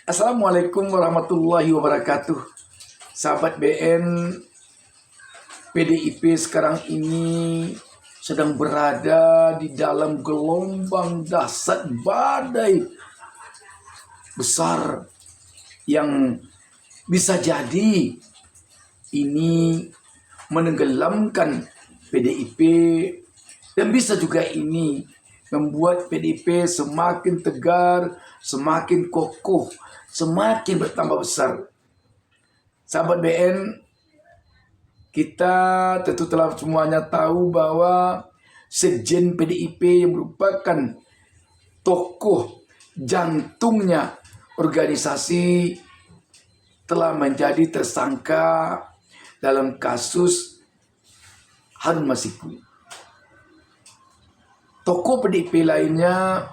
Assalamualaikum warahmatullahi wabarakatuh. Sahabat BN, PDIP sekarang ini sedang berada di dalam gelombang dahsyat badai besar yang bisa jadi ini menenggelamkan PDIP dan bisa juga ini membuat PDIP semakin tegar, semakin kokoh, semakin bertambah besar. Sahabat BN, kita tentu telah semuanya tahu bahwa Sekjen PDIP yang merupakan tokoh jantungnya organisasi telah menjadi tersangka dalam kasus Harun Masiku. Tokoh PDIP lainnya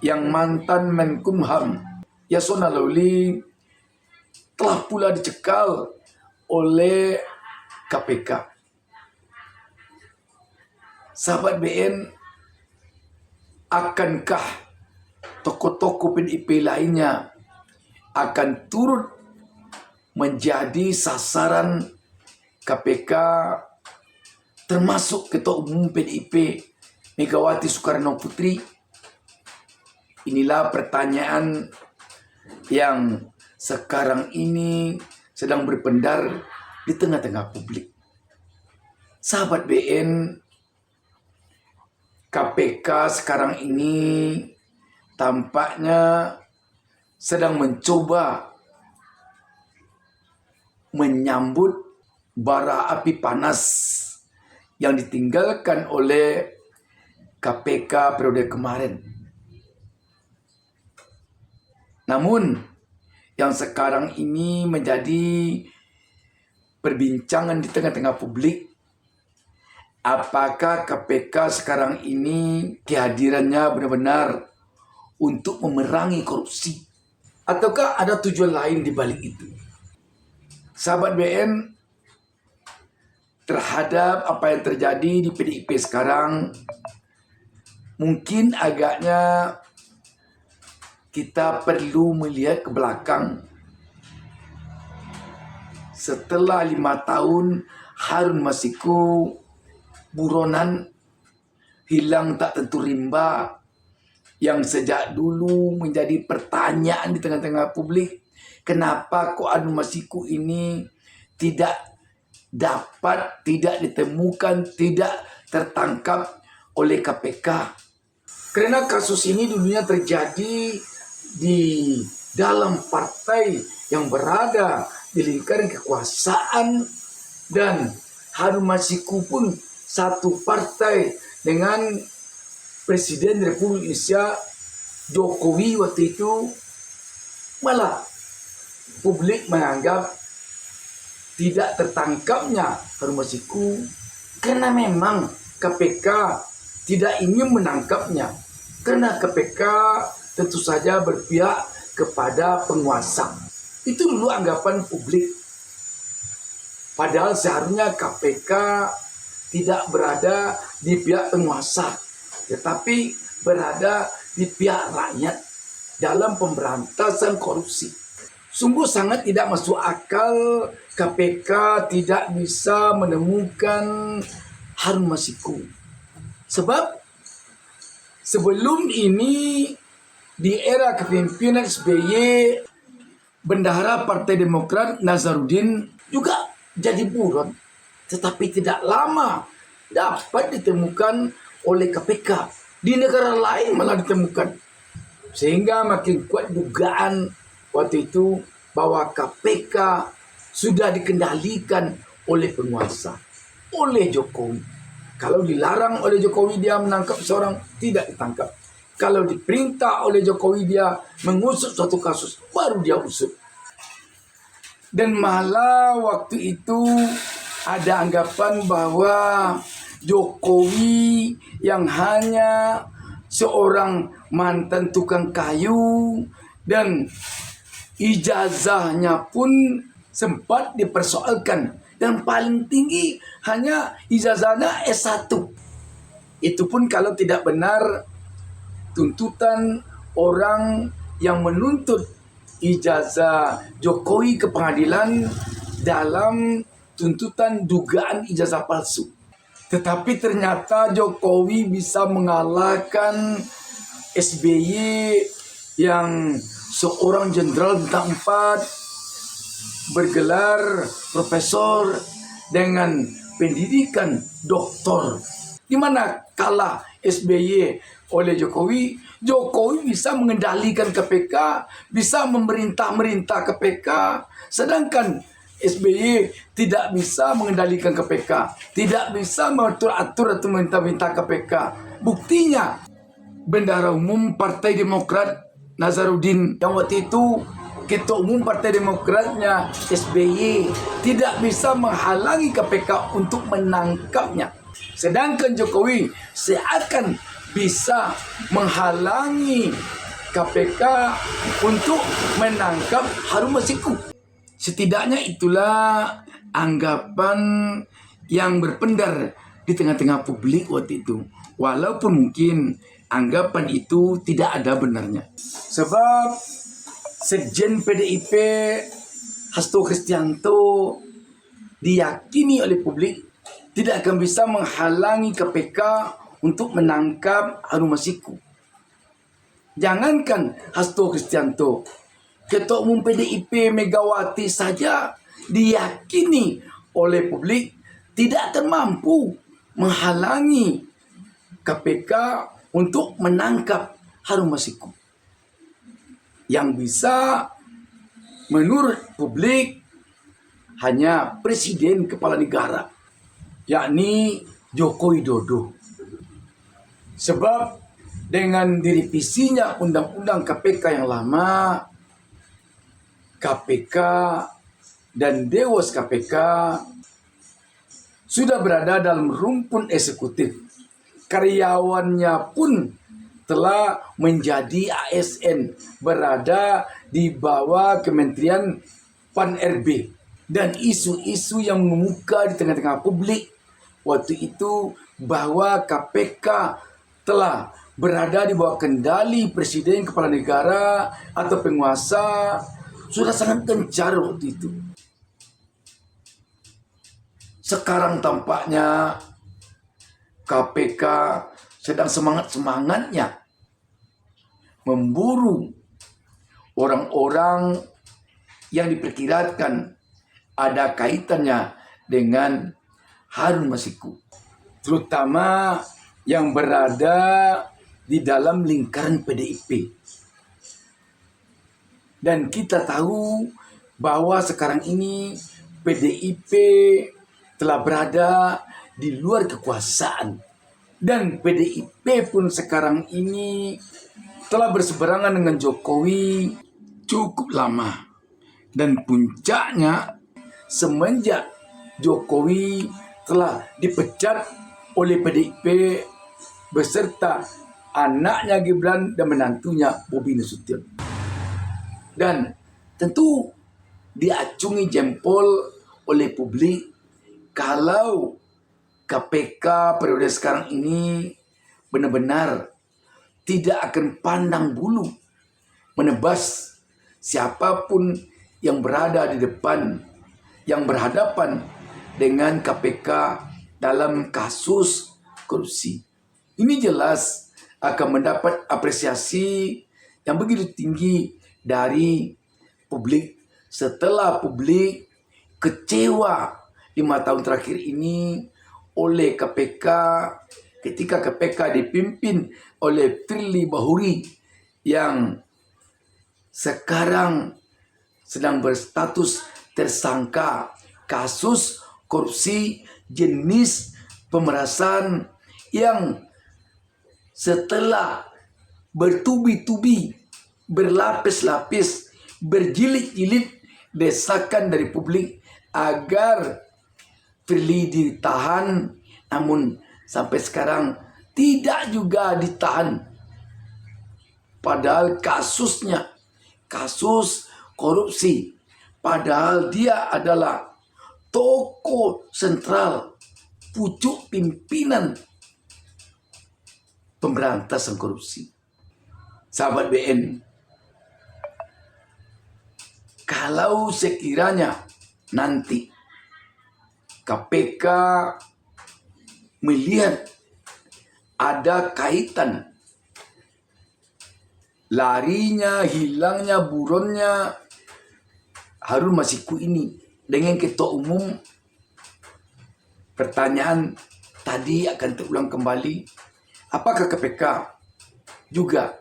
yang mantan Menkumham Yasona Lawli telah pula dicekal oleh KPK. Sahabat BN, akankah tokoh-tokoh PDIP lainnya akan turut menjadi sasaran KPK, termasuk Ketua Umum PDIP Megawati Soekarno Putri? Inilah pertanyaan yang sekarang ini sedang berpendar di tengah-tengah publik. Sahabat BN, KPK sekarang ini tampaknya sedang mencoba menyambut bara api panas yang ditinggalkan oleh KPK periode kemarin. Namun yang sekarang ini menjadi perbincangan di tengah-tengah publik, apakah KPK sekarang ini kehadirannya benar-benar untuk memerangi korupsi, ataukah ada tujuan lain di balik itu? Sahabat BN, terhadap apa yang terjadi di PDIP sekarang, mungkin agaknya kita perlu melihat ke belakang. Setelah 5 tahun Harun Masiku buronan, hilang tak tentu rimba, yang sejak dulu menjadi pertanyaan di tengah-tengah publik, kenapa kok Harun Masiku ini tidak ditemukan, tidak tertangkap oleh KPK? Karena kasus ini dulunya terjadi di dalam partai yang berada di lingkaran kekuasaan, dan Harun Masiku pun satu partai dengan Presiden Republik Indonesia Jokowi waktu itu. Malah publik menganggap tidak tertangkapnya Harun Masiku karena memang KPK tidak ingin menangkapnya, karena KPK tentu saja berpihak kepada penguasa. Itu dulu anggapan publik. Padahal seharusnya KPK tidak berada di pihak penguasa, tetapi berada di pihak rakyat dalam pemberantasan korupsi. Sungguh sangat tidak masuk akal KPK tidak bisa menemukan Harun Masiku. Sebab sebelum ini, di era kepemimpinan SBY, Bendahara Partai Demokrat Nazarudin juga jadi buron, tetapi tidak lama dapat ditemukan oleh KPK. Di negara lain malah ditemukan. Sehingga makin kuat dugaan waktu itu bahwa KPK sudah dikendalikan oleh penguasa, oleh Jokowi. Kalau dilarang oleh Jokowi dia menangkap seorang, tidak ditangkap. Kalau diperintah oleh Jokowi dia mengusut suatu kasus, baru dia usut. Dan malah waktu itu ada anggapan bahwa Jokowi yang hanya seorang mantan tukang kayu, dan ijazahnya pun sempat dipersoalkan, dan paling tinggi hanya ijazahnya S1. Itu pun kalau tidak benar tuntutan orang yang menuntut ijazah Jokowi ke pengadilan dalam tuntutan dugaan ijazah palsu. Tetapi ternyata Jokowi bisa mengalahkan SBY yang seorang jenderal bintang 4 bergelar profesor dengan pendidikan doktor. Di mana kalah SBY oleh Jokowi, Jokowi bisa mengendalikan KPK, bisa memerintah KPK, sedangkan SBY tidak bisa mengendalikan KPK, tidak bisa mengatur-atur atau minta-minta KPK. Buktinya, Bendahara Umum Partai Demokrat Nazarudin yang waktu itu Ketua Umum Partai Demokratnya SBY tidak bisa menghalangi KPK untuk menangkapnya. Sedangkan Jokowi seakan bisa menghalangi KPK untuk menangkap Harun Masiku. Setidaknya itulah anggapan yang berpendar di tengah-tengah publik waktu itu. Walaupun mungkin anggapan itu tidak ada benarnya. Sebab Sekjen PDIP Hasto Kristianto diyakini oleh publik tidak akan bisa menghalangi KPK untuk menangkap Harun Masiku. Jangankan Hasto Kristianto, Ketua Umum PDIP Megawati saja diyakini oleh publik tidak akan mampu menghalangi KPK untuk menangkap Harun Masiku. Yang bisa menurut publik hanya Presiden Kepala Negara, yakni Joko Widodo. Sebab dengan direvisinya Undang-Undang KPK yang lama, KPK dan Dewas KPK sudah berada dalam rumpun eksekutif. Karyawannya pun telah menjadi ASN, berada di bawah Kementerian Pan-RB. Dan isu-isu yang mengemuka di tengah-tengah publik waktu itu bahwa KPK telah berada di bawah kendali Presiden Kepala Negara atau penguasa sudah sangat gencar waktu itu. Sekarang tampaknya KPK sedang semangat-semangatnya memburu orang-orang yang diperkirakan ada kaitannya dengan Harun Masiku, terutama yang berada di dalam lingkaran PDIP. Dan kita tahu bahwa sekarang ini PDIP telah berada di luar kekuasaan. Dan PDIP pun sekarang ini telah berseberangan dengan Jokowi cukup lama. Dan puncaknya semenjak Jokowi telah dipecat oleh PDIP beserta anaknya Gibran dan menantunya Bobi Nasution. Dan tentu diacungi jempol oleh publik kalau KPK periode sekarang ini benar-benar tidak akan pandang bulu menebas siapapun yang berada di depan, yang berhadapan dengan KPK dalam kasus korupsi. Ini jelas akan mendapat apresiasi yang begitu tinggi dari publik setelah publik kecewa 5 tahun terakhir ini oleh KPK ketika KPK dipimpin oleh Firly Bahuri yang sekarang sedang berstatus tersangka kasus korupsi jenis pemerasan yang setelah bertubi-tubi, berlapis-lapis, berjilid-jilid desakan dari publik agar Firly ditahan, namun sampai sekarang tidak juga ditahan. Padahal kasusnya kasus korupsi, padahal dia adalah tokoh sentral, pucuk pimpinan pemberantasan korupsi. Sahabat BN, kalau sekiranya nanti KPK melihat ada kaitan larinya, hilangnya, buronnya Harun Masiku ini dengan Ketua Umum, pertanyaan tadi akan terulang kembali. Apakah KPK juga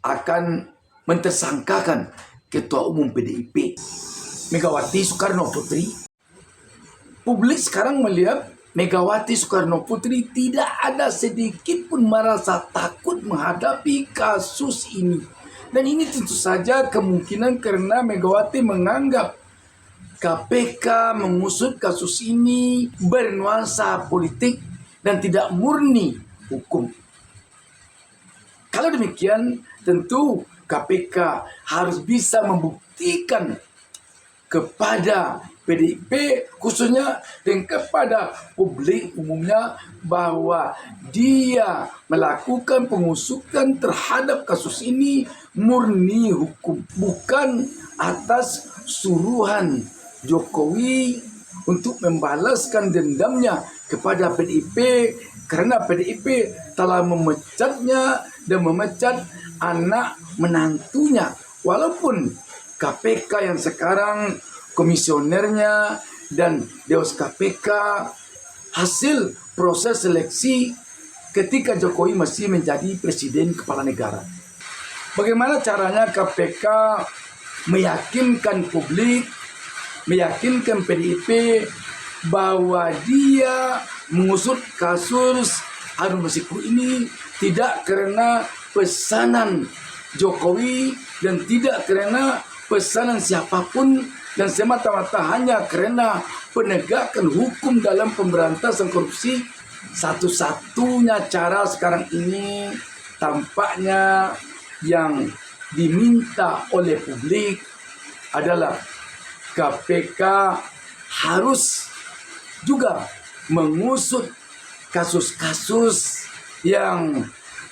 akan mentersangkakan Ketua Umum PDIP Megawati Soekarno Putri? Publik sekarang melihat Megawati Soekarno Putri tidak ada sedikit pun merasa takut menghadapi kasus ini. Dan ini tentu saja kemungkinan karena Megawati menganggap KPK mengusut kasus ini bernuansa politik dan tidak murni hukum. Kalau demikian, tentu KPK harus bisa membuktikan kepada PDIP khususnya dan kepada publik umumnya bahwa dia melakukan pengusutan terhadap kasus ini murni hukum, bukan atas suruhan Jokowi untuk membalaskan dendamnya kepada PDIP karena PDIP telah memecatnya dan memecat anak menantunya. Walaupun KPK yang sekarang komisionernya dan Dewas KPK hasil proses seleksi ketika Jokowi masih menjadi presiden kepala negara. Bagaimana caranya KPK meyakinkan publik, meyakinkan PDIP bahwa dia mengusut kasus Harun Masiku ini tidak karena pesanan Jokowi dan tidak karena pesanan siapapun dan semata-mata hanya karena penegakan hukum dalam pemberantasan korupsi. Satu-satunya cara sekarang ini tampaknya yang diminta oleh publik adalah KPK harus juga mengusut kasus-kasus yang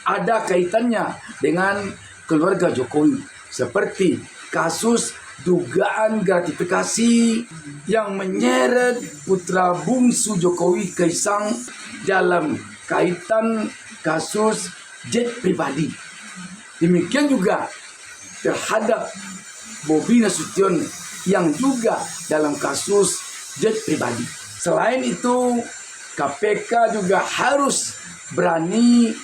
ada kaitannya dengan keluarga Jokowi, seperti kasus dugaan gratifikasi yang menyeret putra bungsu Jokowi Kaisang dalam kaitan kasus jet pribadi. Demikian juga terhadap Bobi Nasution yang juga dalam kasus jet pribadi. Selain itu, KPK juga harus berani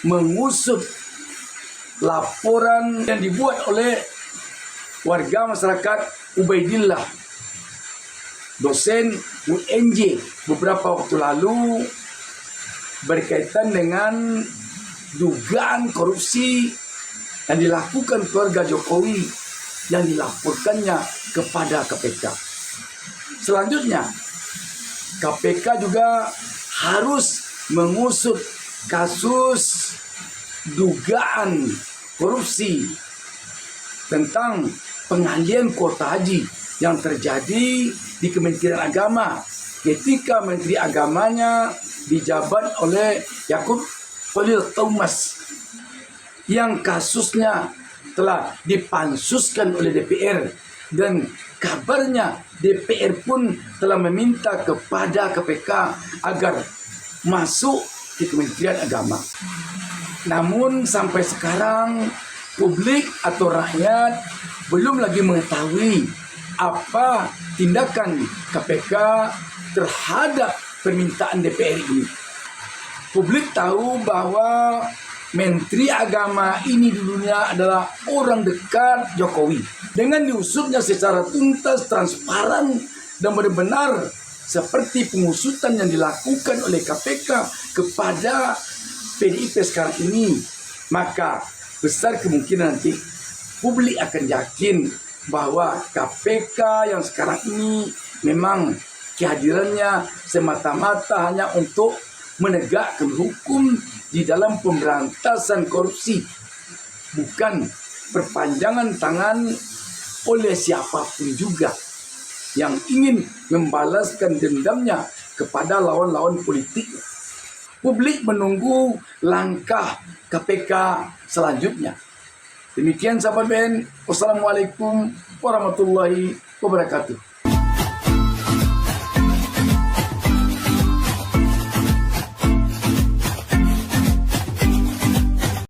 mengusut laporan yang dibuat oleh warga masyarakat Ubaidillah, dosen UNJ beberapa waktu lalu berkaitan dengan dugaan korupsi yang dilakukan keluarga Jokowi yang dilaporkannya kepada KPK. Selanjutnya, KPK juga harus mengusut kasus dugaan korupsi tentang pengalian kuota haji yang terjadi di Kementerian Agama ketika Menteri Agamanya dijabat oleh Yakut Khalil Thomas yang kasusnya telah dipansuskan oleh DPR dan kabarnya DPR pun telah meminta kepada KPK agar masuk di Kementerian Agama. Namun sampai sekarang publik atau rakyat belum lagi mengetahui apa tindakan KPK terhadap permintaan DPR ini. Publik tahu bahwa Menteri Agama ini dulunya adalah orang dekat Jokowi. Dengan diusutnya secara tuntas, transparan, dan benar-benar seperti pengusutan yang dilakukan oleh KPK kepada PDIP sekarang ini, maka besar kemungkinan nanti publik akan yakin bahwa KPK yang sekarang ini memang kehadirannya semata-mata hanya untuk menegakkan hukum di dalam pemberantasan korupsi, bukan perpanjangan tangan oleh siapapun juga yang ingin membalaskan dendamnya kepada lawan-lawan politiknya. Publik menunggu langkah KPK selanjutnya. Demikian sahabat BN. Wassalamualaikum warahmatullahi wabarakatuh.